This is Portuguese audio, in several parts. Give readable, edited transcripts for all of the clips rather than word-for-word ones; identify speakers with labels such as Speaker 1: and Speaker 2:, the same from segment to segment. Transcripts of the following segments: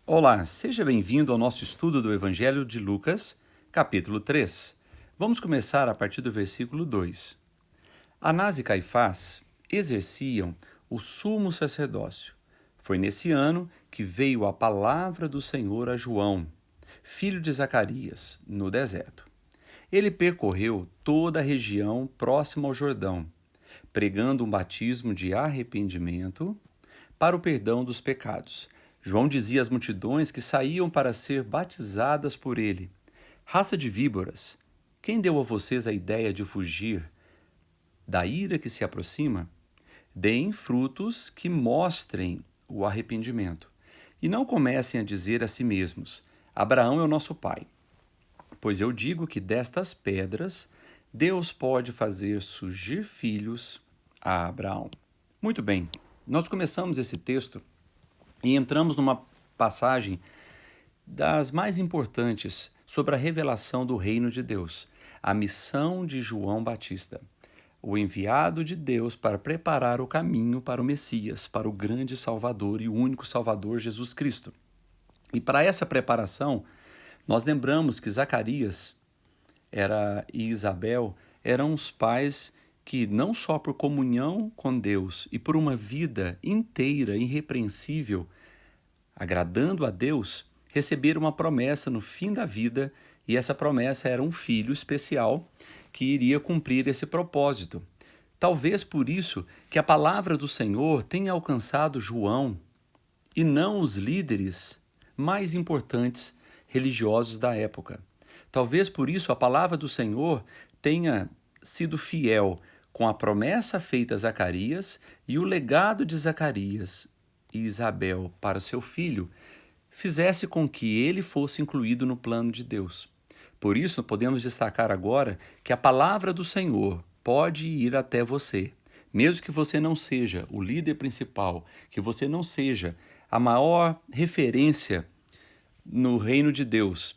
Speaker 1: Olá, seja bem-vindo ao nosso estudo do Evangelho de Lucas, capítulo 3. Vamos começar a partir do versículo 2. Anás e Caifás exerciam o sumo sacerdócio. Foi nesse ano que veio a palavra do Senhor a João, filho de Zacarias, no deserto. Ele percorreu toda a região próxima ao Jordão, pregando um batismo de arrependimento para o perdão dos pecados. João dizia às multidões que saíam para ser batizadas por ele: Raça de víboras, quem deu a vocês a ideia de fugir da ira que se aproxima? Deem frutos que mostrem o arrependimento. E não comecem a dizer a si mesmos: Abraão é o nosso pai. Pois eu digo que destas pedras Deus pode fazer surgir filhos a Abraão. Muito bem, nós começamos esse texto e entramos numa passagem das mais importantes sobre a revelação do reino de Deus, a missão de João Batista, o enviado de Deus para preparar o caminho para o Messias, para o grande Salvador e o único Salvador, Jesus Cristo. E para essa preparação, nós lembramos que Zacarias e Isabel eram os pais que, não só por comunhão com Deus e por uma vida inteira irrepreensível, agradando a Deus, receberam uma promessa no fim da vida, e essa promessa era um filho especial que iria cumprir esse propósito. Talvez por isso que a palavra do Senhor tenha alcançado João e não os líderes mais importantes religiosos da época. Talvez por isso a palavra do Senhor tenha sido fiel com a promessa feita a Zacarias e o legado de Zacarias e Isabel para seu filho fizesse com que ele fosse incluído no plano de Deus. Por isso, podemos destacar agora que a palavra do Senhor pode ir até você, mesmo que você não seja o líder principal, que você não seja a maior referência no reino de Deus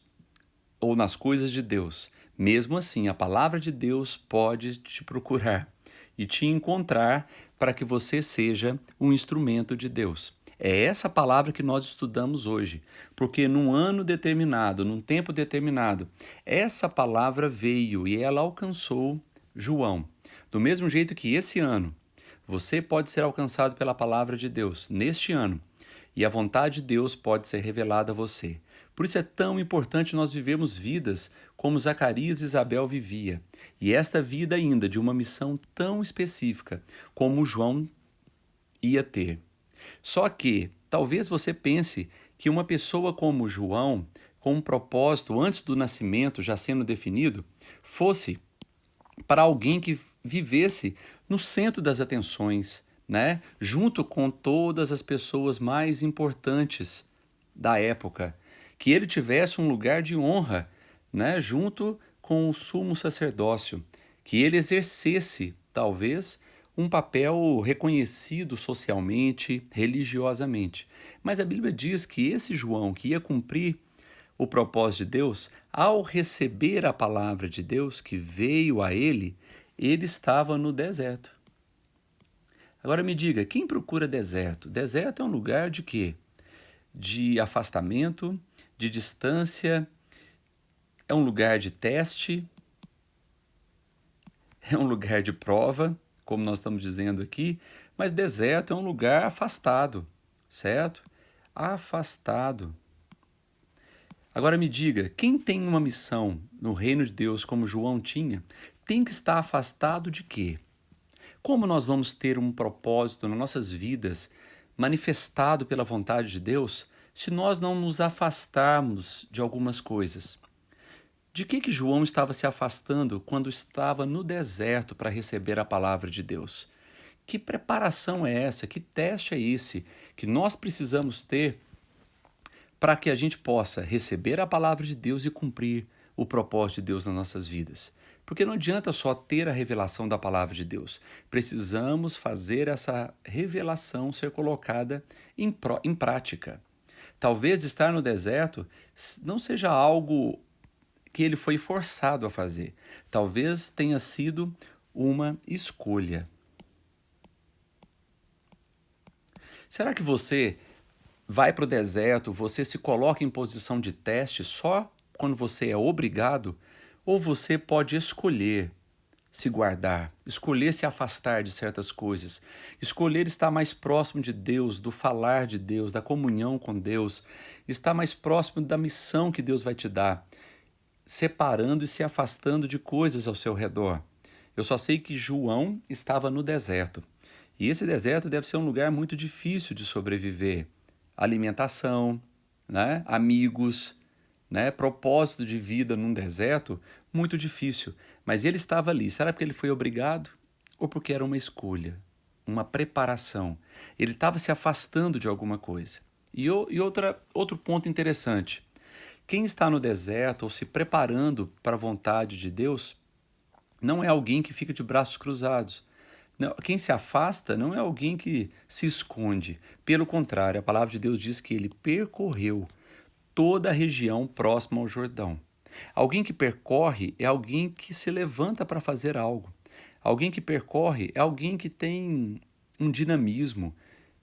Speaker 1: ou nas coisas de Deus. Mesmo assim, a palavra de Deus pode te procurar e te encontrar para que você seja um instrumento de Deus. É essa palavra que nós estudamos hoje, porque num ano determinado, num tempo determinado, essa palavra veio e ela alcançou João. Do mesmo jeito que esse ano, você pode ser alcançado pela palavra de Deus neste ano, e a vontade de Deus pode ser revelada a você. Por isso é tão importante nós vivermos vidas como Zacarias e Isabel vivia, e esta vida ainda de uma missão tão específica como João ia ter. Só que talvez você pense que uma pessoa como João, com um propósito antes do nascimento já sendo definido, fosse para alguém que vivesse no centro das atenções, né? Junto com todas as pessoas mais importantes da época, que ele tivesse um lugar de honra, né? Junto com o sumo sacerdócio, que ele exercesse, talvez, um papel reconhecido socialmente, religiosamente. Mas a Bíblia diz que esse João, que ia cumprir o propósito de Deus, ao receber a palavra de Deus que veio a ele, ele estava no deserto. Agora me diga, quem procura deserto? Deserto é um lugar de quê? De afastamento, de distância, é um lugar de teste, é um lugar de prova, como nós estamos dizendo aqui, mas deserto é um lugar afastado, certo? Afastado. Agora me diga, quem tem uma missão no reino de Deus como João tinha, tem que estar afastado de quê? Como nós vamos ter um propósito nas nossas vidas manifestado pela vontade de Deus se nós não nos afastarmos de algumas coisas? De que João estava se afastando quando estava no deserto para receber a palavra de Deus? Que preparação é essa? Que teste é esse que nós precisamos ter para que a gente possa receber a palavra de Deus e cumprir o propósito de Deus nas nossas vidas? Porque não adianta só ter a revelação da palavra de Deus. Precisamos fazer essa revelação ser colocada em prática. Talvez estar no deserto não seja algo que ele foi forçado a fazer. Talvez tenha sido uma escolha. Será que você vai para o deserto, você se coloca em posição de teste só quando você é obrigado, ou você pode escolher se guardar, escolher se afastar de certas coisas, escolher estar mais próximo de Deus, do falar de Deus, da comunhão com Deus, estar mais próximo da missão que Deus vai te dar, separando e se afastando de coisas ao seu redor. Eu só sei que João estava no deserto. E esse deserto deve ser um lugar muito difícil de sobreviver. Alimentação, né? Amigos, né? Propósito de vida num deserto, muito difícil. Mas ele estava ali. Será porque ele foi obrigado? Ou porque era uma escolha, uma preparação? Ele estava se afastando de alguma coisa. Outro ponto interessante. Quem está no deserto ou se preparando para a vontade de Deus não é alguém que fica de braços cruzados. Não, quem se afasta não é alguém que se esconde. Pelo contrário, a palavra de Deus diz que ele percorreu toda a região próxima ao Jordão. Alguém que percorre é alguém que se levanta para fazer algo. Alguém que percorre é alguém que tem um dinamismo,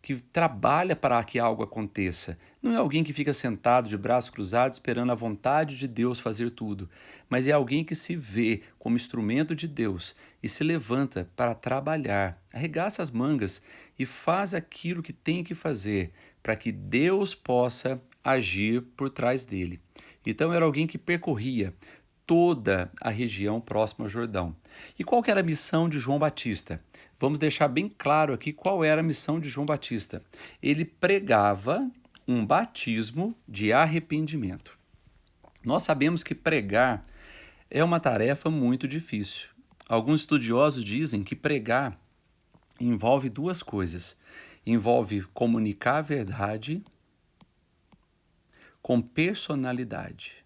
Speaker 1: que trabalha para que algo aconteça. Não é alguém que fica sentado de braços cruzados esperando a vontade de Deus fazer tudo, mas é alguém que se vê como instrumento de Deus e se levanta para trabalhar, arregaça as mangas e faz aquilo que tem que fazer para que Deus possa agir por trás dele. Então era alguém que percorria toda a região próxima ao Jordão. E qual que era a missão de João Batista? Vamos deixar bem claro aqui qual era a missão de João Batista. Ele pregava um batismo de arrependimento. Nós sabemos que pregar é uma tarefa muito difícil. Alguns estudiosos dizem que pregar envolve duas coisas. Envolve comunicar a verdade com personalidade.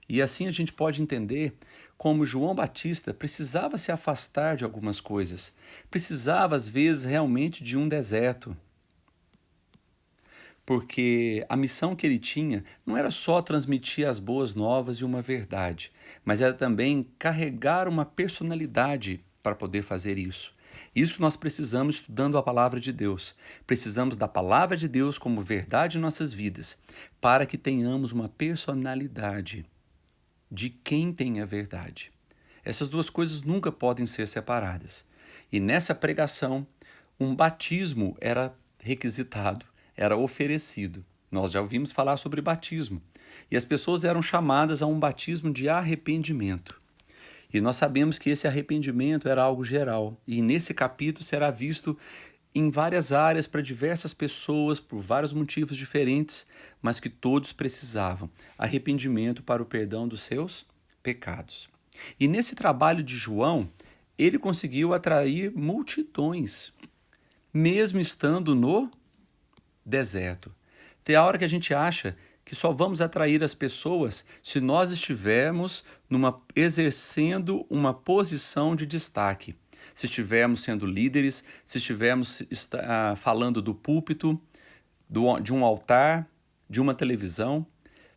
Speaker 1: E assim a gente pode entender como João Batista precisava se afastar de algumas coisas. Precisava, às vezes, realmente de um deserto. Porque a missão que ele tinha não era só transmitir as boas novas e uma verdade, mas era também carregar uma personalidade para poder fazer isso. Isso que nós precisamos estudando a palavra de Deus. Precisamos da palavra de Deus como verdade em nossas vidas, para que tenhamos uma personalidade de quem tem a verdade. Essas duas coisas nunca podem ser separadas. E nessa pregação, um batismo era requisitado, era oferecido. Nós já ouvimos falar sobre batismo. E as pessoas eram chamadas a um batismo de arrependimento. E nós sabemos que esse arrependimento era algo geral. E nesse capítulo será visto em várias áreas para diversas pessoas, por vários motivos diferentes, mas que todos precisavam arrependimento para o perdão dos seus pecados. E nesse trabalho de João, ele conseguiu atrair multidões, mesmo estando no deserto. Tem a hora que a gente acha que só vamos atrair as pessoas se nós estivermos exercendo uma posição de destaque. Se estivermos sendo líderes, se estivermos falando do púlpito, de um altar, de uma televisão.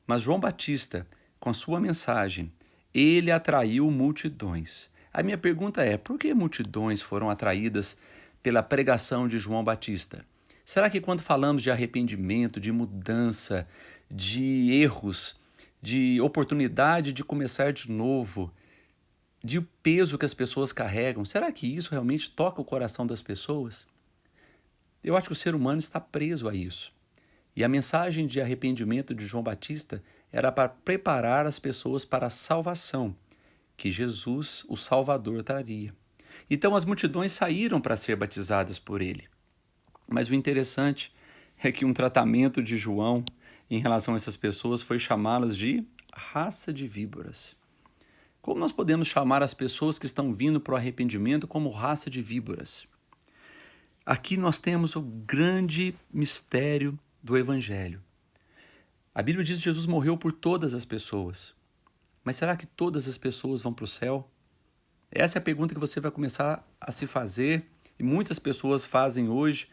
Speaker 1: Mas João Batista, com sua mensagem, ele atraiu multidões. A minha pergunta é, por que multidões foram atraídas pela pregação de João Batista? Será que quando falamos de arrependimento, de mudança, de erros, de oportunidade de começar de novo, de peso que as pessoas carregam, será que isso realmente toca o coração das pessoas? Eu acho que o ser humano está preso a isso. E a mensagem de arrependimento de João Batista era para preparar as pessoas para a salvação que Jesus, o Salvador, traria. Então as multidões saíram para ser batizadas por ele. Mas o interessante é que um tratamento de João em relação a essas pessoas foi chamá-las de raça de víboras. Como nós podemos chamar as pessoas que estão vindo para o arrependimento como raça de víboras? Aqui nós temos o grande mistério do Evangelho. A Bíblia diz que Jesus morreu por todas as pessoas. Mas será que todas as pessoas vão para o céu? Essa é a pergunta que você vai começar a se fazer, e muitas pessoas fazem hoje,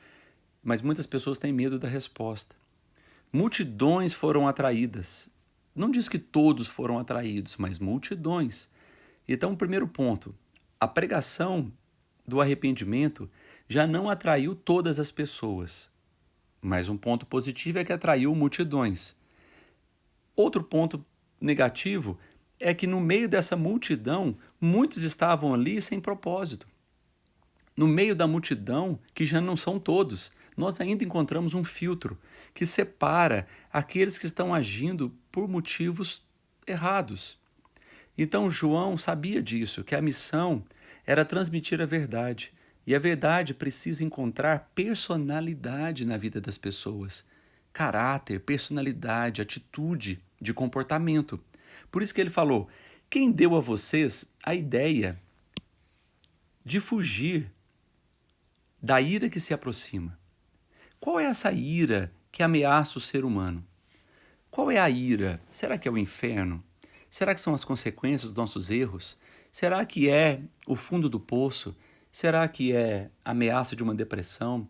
Speaker 1: mas muitas pessoas têm medo da resposta. Multidões foram atraídas. Não diz que todos foram atraídos, mas multidões. Então, o primeiro ponto, a pregação do arrependimento já não atraiu todas as pessoas. Mas um ponto positivo é que atraiu multidões. Outro ponto negativo é que no meio dessa multidão, muitos estavam ali sem propósito. No meio da multidão, que já não são todos, nós ainda encontramos um filtro que separa aqueles que estão agindo por motivos errados. Então João sabia disso, que a missão era transmitir a verdade. E a verdade precisa encontrar personalidade na vida das pessoas. Caráter, personalidade, atitude, de comportamento. Por isso que ele falou: quem deu a vocês a ideia de fugir da ira que se aproxima? Qual é essa ira que ameaça o ser humano? Qual é a ira? Será que é o inferno? Será que são as consequências dos nossos erros? Será que é o fundo do poço? Será que é a ameaça de uma depressão?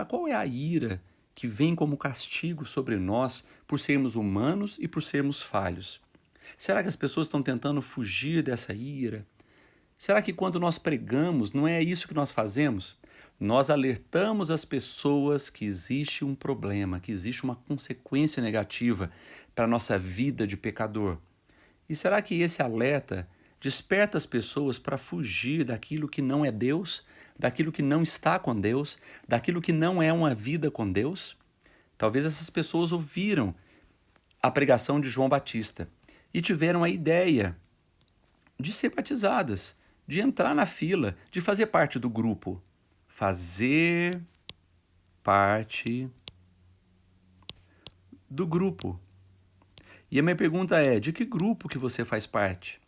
Speaker 1: Qual é a ira que vem como castigo sobre nós por sermos humanos e por sermos falhos? Será que as pessoas estão tentando fugir dessa ira? Será que quando nós pregamos, não é isso que nós fazemos? Nós alertamos as pessoas que existe um problema, que existe uma consequência negativa para a nossa vida de pecador. E será que esse alerta desperta as pessoas para fugir daquilo que não é Deus, daquilo que não está com Deus, daquilo que não é uma vida com Deus? Talvez essas pessoas ouviram a pregação de João Batista e tiveram a ideia de ser batizadas, de entrar na fila, de fazer parte do grupo. Fazer parte do grupo. E a minha pergunta é: de que grupo que você faz parte?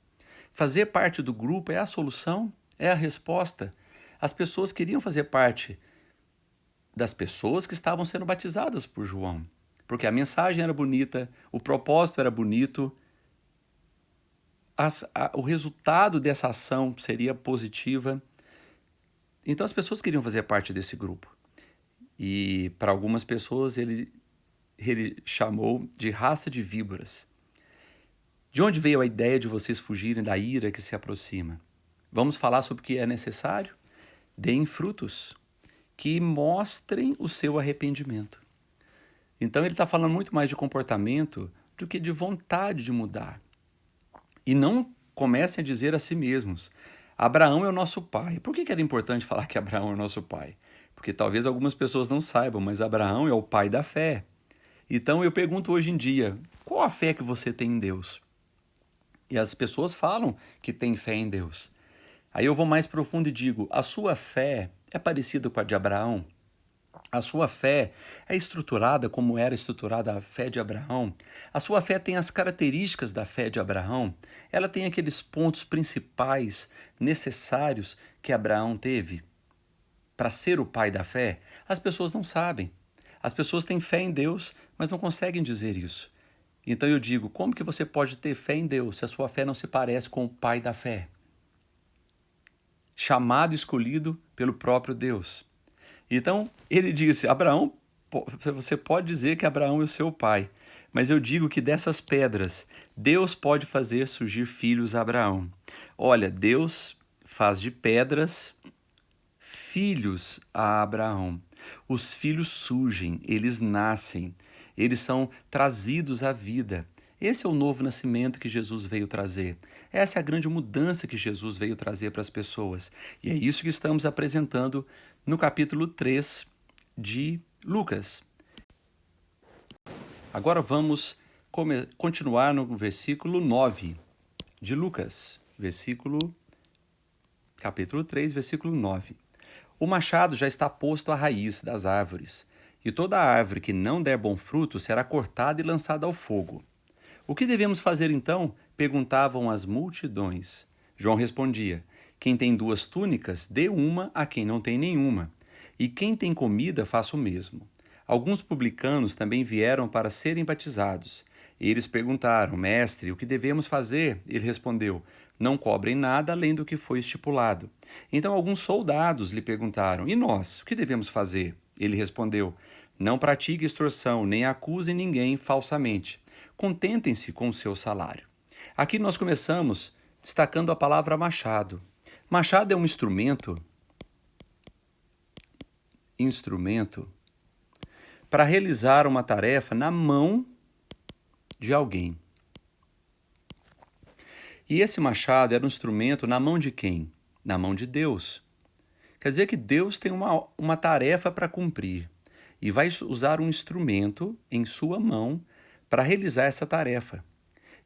Speaker 1: Fazer parte do grupo é a solução? É a resposta? As pessoas queriam fazer parte das pessoas que estavam sendo batizadas por João, porque a mensagem era bonita, o propósito era bonito, o resultado dessa ação seria positiva. Então as pessoas queriam fazer parte desse grupo. E para algumas pessoas ele chamou de raça de víboras. De onde veio a ideia de vocês fugirem da ira que se aproxima? Vamos falar sobre o que é necessário? Deem frutos que mostrem o seu arrependimento. Então ele está falando muito mais de comportamento do que de vontade de mudar. E não comecem a dizer a si mesmos: Abraão é o nosso pai. Por que era importante falar que Abraão é o nosso pai? Porque talvez algumas pessoas não saibam, mas Abraão é o pai da fé. Então eu pergunto hoje em dia: qual a fé que você tem em Deus? E as pessoas falam que têm fé em Deus. Aí eu vou mais profundo e digo: a sua fé é parecida com a de Abraão? A sua fé é estruturada como era estruturada a fé de Abraão? A sua fé tem as características da fé de Abraão? Ela tem aqueles pontos principais necessários que Abraão teve para ser o pai da fé? As pessoas não sabem. As pessoas têm fé em Deus, mas não conseguem dizer isso. Então eu digo: como que você pode ter fé em Deus se a sua fé não se parece com o pai da fé? Chamado e escolhido pelo próprio Deus. Então, ele disse: Abraão, você pode dizer que Abraão é o seu pai, mas eu digo que dessas pedras, Deus pode fazer surgir filhos a Abraão. Olha, Deus faz de pedras filhos a Abraão. Os filhos surgem, eles nascem, eles são trazidos à vida. Esse é o novo nascimento que Jesus veio trazer. Essa é a grande mudança que Jesus veio trazer para as pessoas. E é isso que estamos apresentando no capítulo 3 de Lucas. Agora vamos continuar no versículo 9 de Lucas. Capítulo 3, versículo 9. O machado já está posto à raiz das árvores, e toda árvore que não der bom fruto será cortada e lançada ao fogo. O que devemos fazer então? Perguntavam as multidões. João respondia: quem tem 2 túnicas, dê uma a quem não tem nenhuma, e quem tem comida, faça o mesmo. Alguns publicanos também vieram para serem batizados. Eles perguntaram: Mestre, o que devemos fazer? Ele respondeu: não cobrem nada além do que foi estipulado. Então alguns soldados lhe perguntaram: e nós, o que devemos fazer? Ele respondeu: não pratique extorsão, nem acusem ninguém falsamente. Contentem-se com o seu salário. Aqui nós começamos destacando a palavra machado. Machado é um instrumento instrumento para realizar uma tarefa na mão de alguém. E esse machado era um instrumento na mão de quem? Na mão de Deus. Quer dizer que Deus tem uma tarefa para cumprir e vai usar um instrumento em sua mão para realizar essa tarefa.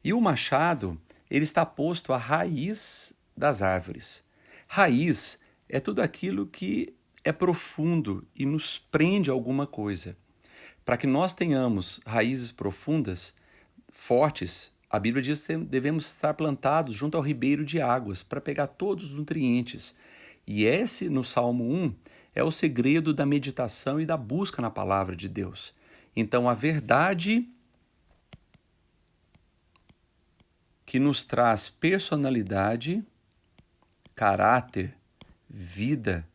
Speaker 1: E o machado, ele está posto à raiz das árvores. Raiz é tudo aquilo que é profundo e nos prende a alguma coisa. Para que nós tenhamos raízes profundas, fortes, a Bíblia diz que devemos estar plantados junto ao ribeiro de águas para pegar todos os nutrientes. E esse, no Salmo 1, é o segredo da meditação e da busca na palavra de Deus. Então, a verdade que nos traz personalidade, caráter, vida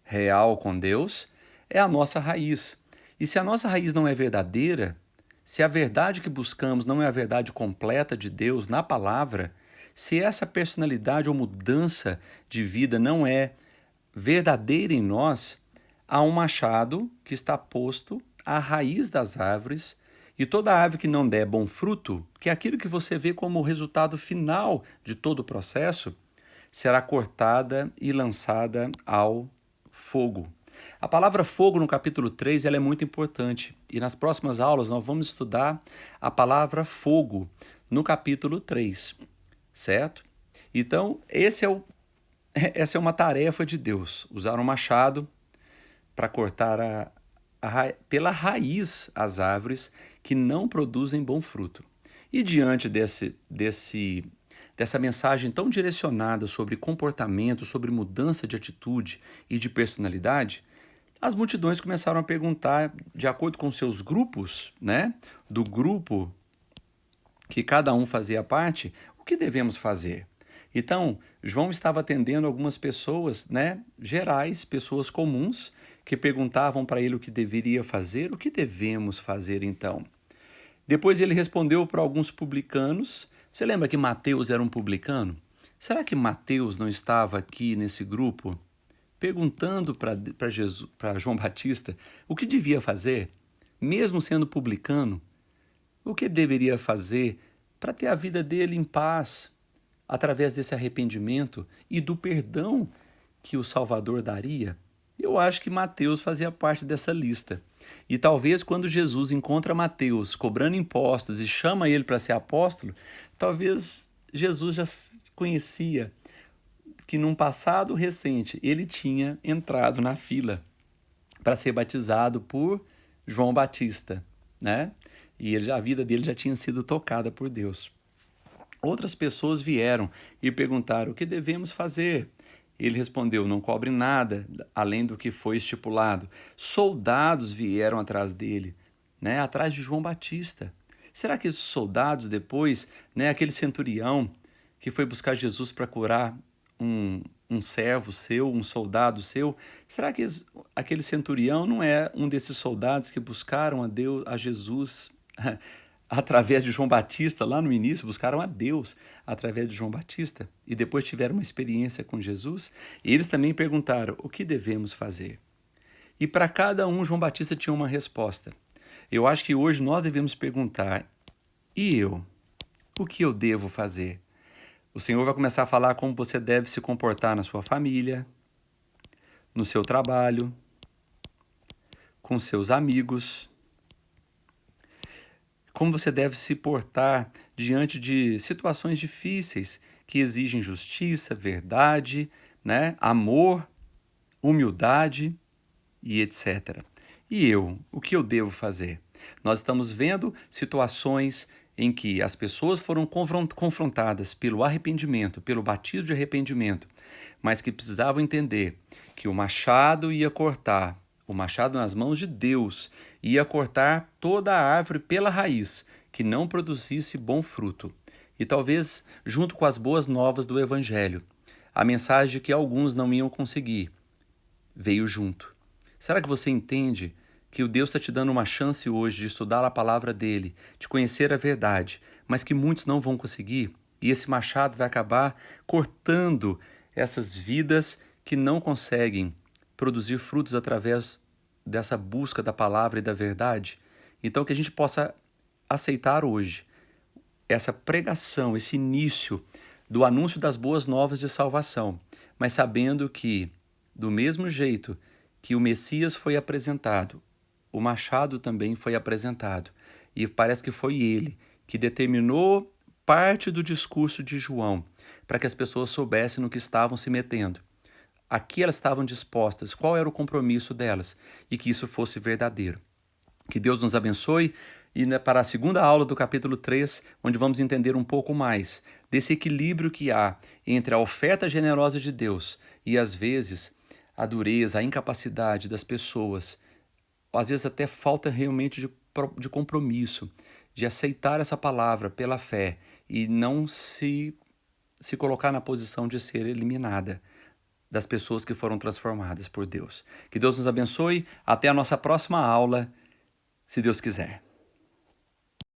Speaker 1: real com Deus, é a nossa raiz. E se a nossa raiz não é verdadeira, se a verdade que buscamos não é a verdade completa de Deus na palavra, se essa personalidade ou mudança de vida não é verdadeira em nós, há um machado que está posto à raiz das árvores, e toda árvore que não der bom fruto, que é aquilo que você vê como o resultado final de todo o processo, será cortada e lançada ao fogo. A palavra fogo no capítulo 3 ela é muito importante e nas próximas aulas nós vamos estudar a palavra fogo no capítulo 3, certo? Então, essa é uma tarefa de Deus, usar um machado para cortar pela raiz as árvores que não produzem bom fruto. E diante dessa mensagem tão direcionada sobre comportamento, sobre mudança de atitude e de personalidade, as multidões começaram a perguntar, de acordo com seus grupos, né, do grupo que cada um fazia parte, o que devemos fazer? Então, João estava atendendo algumas pessoas, né, gerais, pessoas comuns, que perguntavam para ele o que deveria fazer, o que devemos fazer então? Depois ele respondeu para alguns publicanos. Você lembra que Mateus era um publicano? Será que Mateus não estava aqui nesse grupo? Perguntando para João Batista o que devia fazer, mesmo sendo publicano, o que ele deveria fazer para ter a vida dele em paz, através desse arrependimento e do perdão que o Salvador daria. Eu acho que Mateus fazia parte dessa lista. E talvez quando Jesus encontra Mateus cobrando impostos e chama ele para ser apóstolo, talvez Jesus já conhecia que num passado recente ele tinha entrado na fila para ser batizado por João Batista, né? E a vida dele já tinha sido tocada por Deus. Outras pessoas vieram e perguntaram: o que devemos fazer? Ele respondeu: não cobre nada além do que foi estipulado. Soldados vieram atrás dele, né? Atrás de João Batista. Será que esses soldados depois, né, aquele centurião que foi buscar Jesus para curar um servo seu, um soldado seu, será que aquele centurião não é um desses soldados que buscaram a Jesus através de João Batista, lá no início, buscaram a Deus através de João Batista e depois tiveram uma experiência com Jesus? E eles também perguntaram: o que devemos fazer? E para cada um, João Batista tinha uma resposta. Eu acho que hoje nós devemos perguntar: e eu? O que eu devo fazer? O Senhor vai começar a falar como você deve se comportar na sua família, no seu trabalho, com seus amigos, como você deve se portar diante de situações difíceis que exigem justiça, verdade, né, amor, humildade e etc. E eu, o que eu devo fazer? Nós estamos vendo situações em que as pessoas foram confrontadas pelo arrependimento, pelo batismo de arrependimento, mas que precisavam entender que o machado ia cortar, o machado nas mãos de Deus ia cortar toda a árvore pela raiz, que não produzisse bom fruto. E talvez, junto com as boas novas do Evangelho, a mensagem de que alguns não iam conseguir veio junto. Será que você entende que o Deus está te dando uma chance hoje de estudar a palavra dele, de conhecer a verdade, mas que muitos não vão conseguir? E esse machado vai acabar cortando essas vidas que não conseguem produzir frutos através dessa busca da palavra e da verdade. Então, que a gente possa aceitar hoje essa pregação, esse início do anúncio das boas novas de salvação, mas sabendo que, do mesmo jeito que o Messias foi apresentado, o machado também foi apresentado. E parece que foi ele que determinou parte do discurso de João, para que as pessoas soubessem no que estavam se metendo. Aqui elas estavam dispostas, qual era o compromisso delas, e que isso fosse verdadeiro. Que Deus nos abençoe e para a segunda aula do capítulo 3, onde vamos entender um pouco mais desse equilíbrio que há entre a oferta generosa de Deus e, às vezes, a dureza, a incapacidade das pessoas, às vezes até falta realmente de compromisso, de aceitar essa palavra pela fé e não se colocar na posição de ser eliminada das pessoas que foram transformadas por Deus. Que Deus nos abençoe. Até a nossa próxima aula, se Deus quiser.